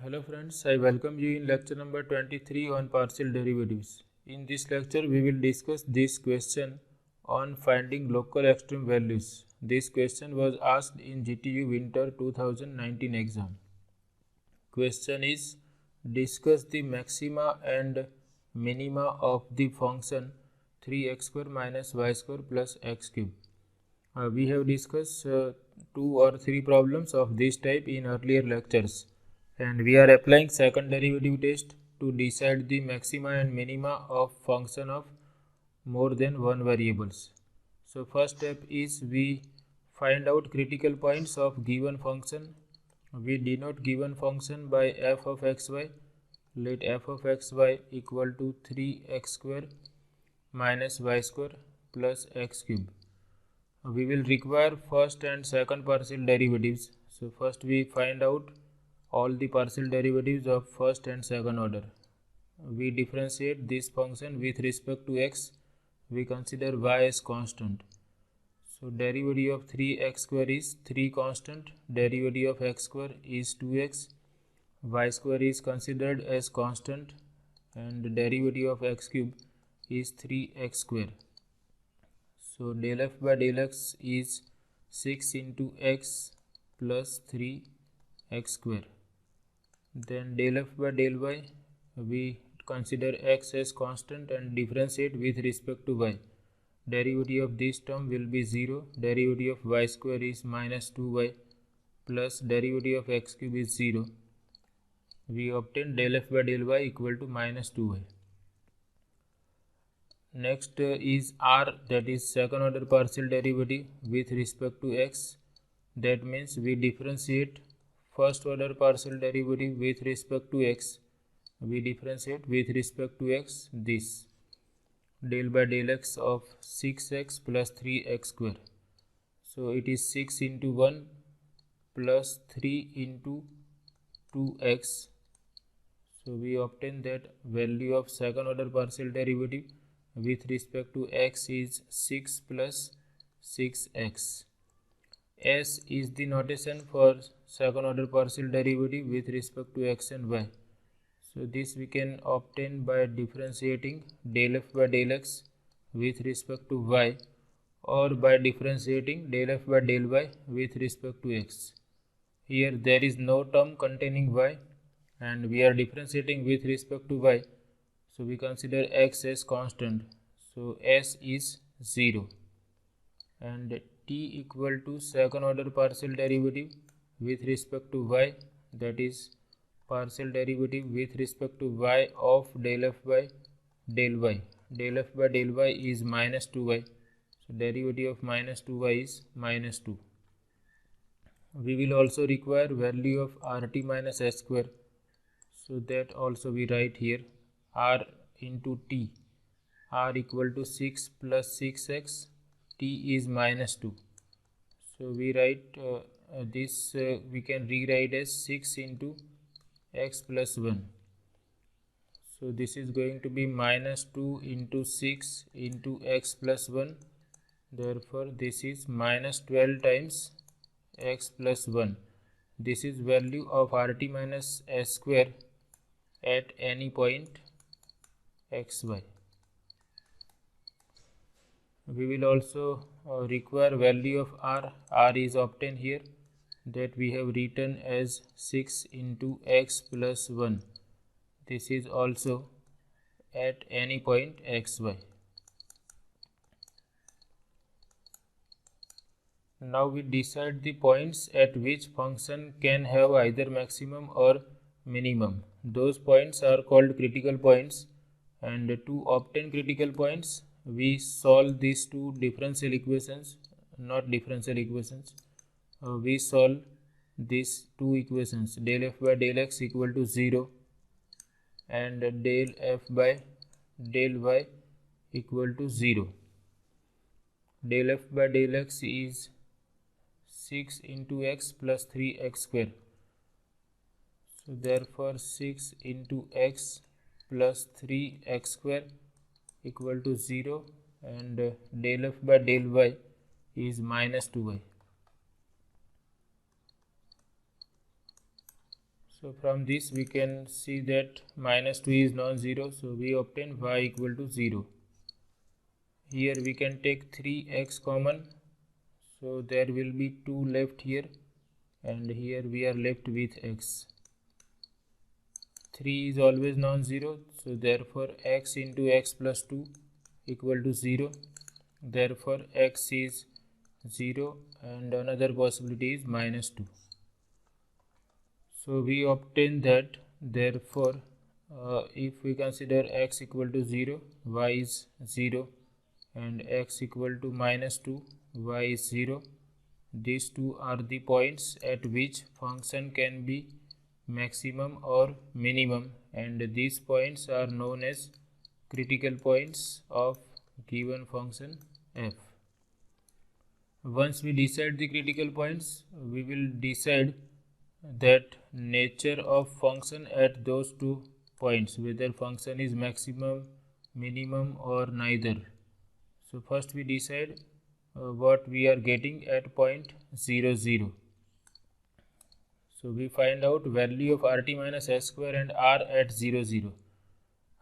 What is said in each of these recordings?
Hello friends, I welcome you in lecture number 23 on partial derivatives. In this lecture, we will discuss this question on finding local extreme values. This question was asked in GTU Winter 2019 exam. Question is, discuss the maxima and minima of the function 3x square minus y square plus x cube. We have discussed 2 or 3 problems of this type in earlier lectures, and we are applying second derivative test to decide the maxima and minima of function of more than one variables. So first step is we find out critical points of given function. We denote given function by f of xy. Let f of xy equal to 3x square minus y square plus x cube. We will require first and second partial derivatives. So first we find out all the partial derivatives of first and second order. We differentiate this function with respect to x. We consider y as constant. So derivative of 3x square is 3 constant. Derivative of x square is 2x. Y square is considered as constant, and derivative of x cube is 3x square. So del f by del x is 6 into x plus 3x square. Then del f by del y, we consider x as constant and differentiate with respect to y. Derivative of this term will be 0. Derivative of y square is minus 2y plus derivative of x cube is 0. We obtain del f by del y equal to minus 2y. Next is r, that is second order partial derivative with respect to x. That means we differentiate first order partial derivative with respect to x. We differentiate with respect to x this del by del x of 6x plus 3x square. So it is 6 into 1 plus 3 into 2x. So we obtain that value of second order partial derivative with respect to x is 6 plus 6x. S is the notation for second order partial derivative with respect to x and y. So this we can obtain by differentiating del f by del x with respect to y, or by differentiating del f by del y with respect to x. Here there is no term containing y and we are differentiating with respect to y. So we consider x as constant. So s is 0 and t equal to second order partial derivative with respect to y, that is partial derivative with respect to y of del f by del y. Del f by del y is minus 2y. So derivative of minus 2y is minus 2. We will also require value of rt minus s square. So that also we write here r into t. R equal to 6 plus 6x. T is minus 2. So we write this we can rewrite as 6 into x plus 1. So this is going to be minus 2 into 6 into x plus 1. Therefore this is minus 12 times x plus 1. This is value of rt minus s square at any point xy. We will also require value of r. R is obtained here, that we have written as 6 into x plus 1. This is also at any point xy. Now we decide the points at which function can have either maximum or minimum. Those points are called critical points, and to obtain critical points we solve these two differential equations, not differential equations. We solve these two equations, del f by del x equal to 0 and del f by del y equal to 0. Del f by del x is 6 into x plus 3x square. So therefore 6 into x plus 3x square equal to 0, and del f by del y is minus 2y. So from this we can see that minus 2 is non-zero, so we obtain y equal to 0. Here we can take 3x common, so there will be 2 left here, and here we are left with x. 3 is always non-zero, so therefore x into x plus 2 equal to 0. Therefore x is 0, and another possibility is minus 2. So we obtain that therefore if we consider x equal to 0, y is 0, and x equal to minus 2, y is 0. These two are the points at which function can be maximum or minimum, and these points are known as critical points of given function f. Once we decide the critical points, we will decide that nature of function at those 2 points, whether function is maximum, minimum or neither. So first we decide what we are getting at point 0, 0. So we find out value of rt minus s square and r at 0, 0.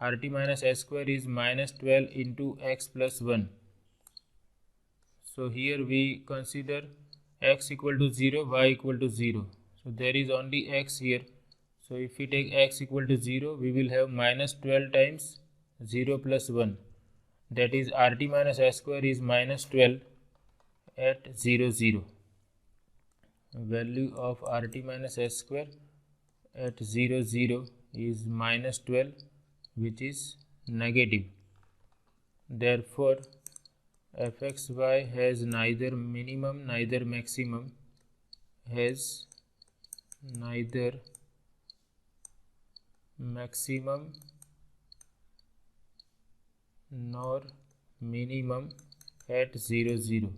Rt minus s square is minus 12 into x plus 1. So here we consider x equal to 0, y equal to 0. So there is only x here. So if we take x equal to 0, we will have minus 12 times 0 plus 1. That is rt minus s square is minus 12 at 0, 0. Value of rt minus s square at 0, 0 is minus 12, which is negative. Therefore fxy has neither minimum neither maximum, has neither maximum nor minimum at 0, 0.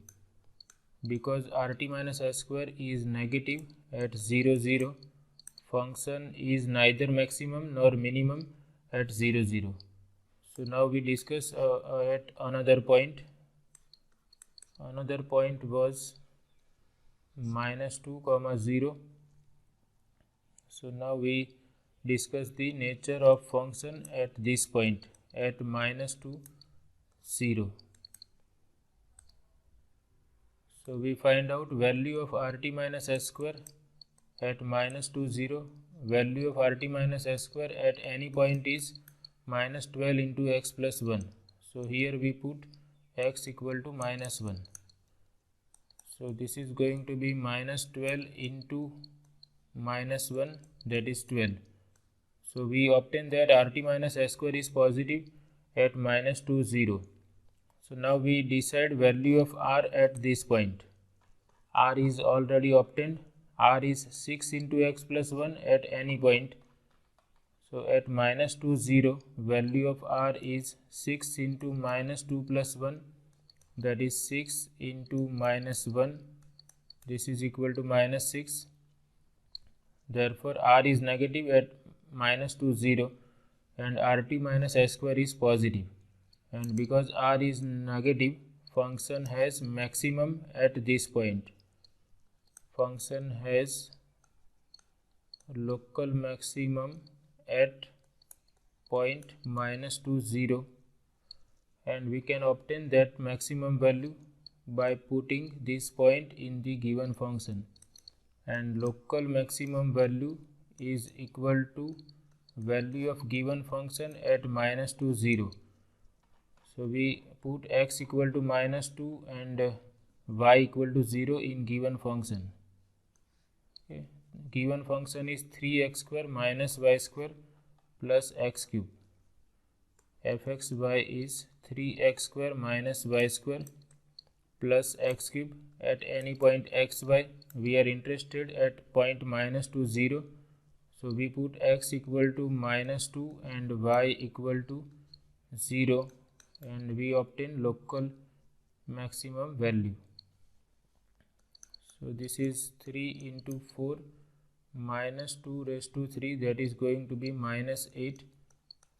Because rt minus s square is negative at 0, 0, function is neither maximum nor minimum at 0, 0. So now we discuss at another point. Another point was minus 2 comma 0. So now we discuss the nature of function at this point, at minus 2, 0. So we find out value of rt minus s square at minus 2, 0. Value of rt minus s square at any point is minus 12 into x plus 1. So here we put x equal to minus 1. So this is going to be minus 12 into minus 1, that is 12. So we obtain that rt minus s square is positive at minus 2, 0. So now we decide value of r at this point. R is already obtained. R is 6 into x plus 1 at any point. So at minus 2, 0, value of r is 6 into minus 2 plus 1, that is 6 into minus 1. This is equal to minus 6. Therefore r is negative at minus 2, 0, and rt minus s square is positive. And because r is negative, function has maximum at this point. Function has local maximum at point minus 2, 0, and we can obtain that maximum value by putting this point in the given function, and local maximum value is equal to value of given function at minus 2, 0. So we put x equal to minus 2 and y equal to 0 in given function. Okay. Given function is 3x square minus y square plus x cube. fxy is 3x square minus y square plus x cube at any point xy. We are interested at point minus 2, 0. So we put x equal to minus 2 and y equal to 0, and we obtain local maximum value. So this is 3 into 4 minus 2 raised to 3, that is going to be minus 8,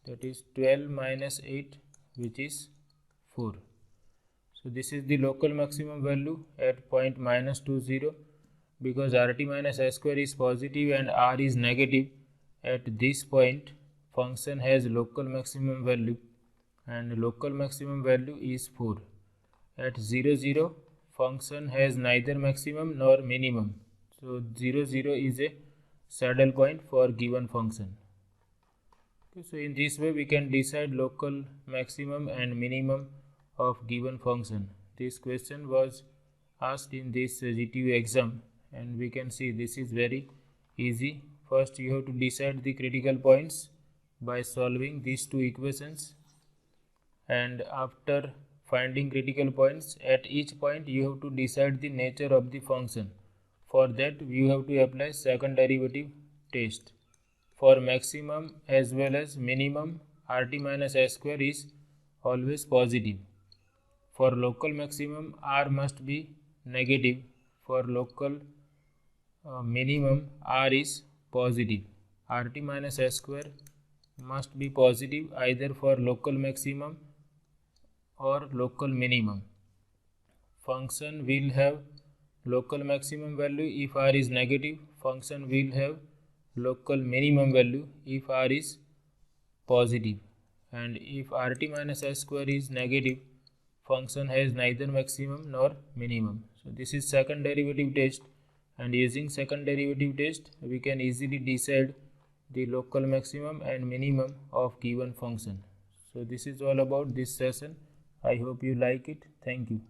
that is 12 minus 8, which is 4. So this is the local maximum value at point minus 2, 0, because rt minus s square is positive and r is negative, at this point function has local maximum value, and local maximum value is 4. At 0 0 function has neither maximum nor minimum, so 0 0 is a saddle point for given function. Okay, so in this way we can decide local maximum and minimum of given function. This question was asked in this GTU exam, and we can see this is very easy. First you have to decide the critical points by solving these two equations, and after finding critical points, at each point you have to decide the nature of the function. For that you have to apply second derivative test. For maximum as well as minimum, rt minus s square is always positive. For local maximum, r must be negative. For local minimum, r is positive. rt minus s square must be positive either for local maximum or local minimum. Function will have local maximum value if r is negative. Function will have local minimum value if r is positive, and if rt minus s square is negative, function has neither maximum nor minimum. So this is second derivative test, and using second derivative test we can easily decide the local maximum and minimum of given function. So this is all about this session. I hope you like it. Thank you.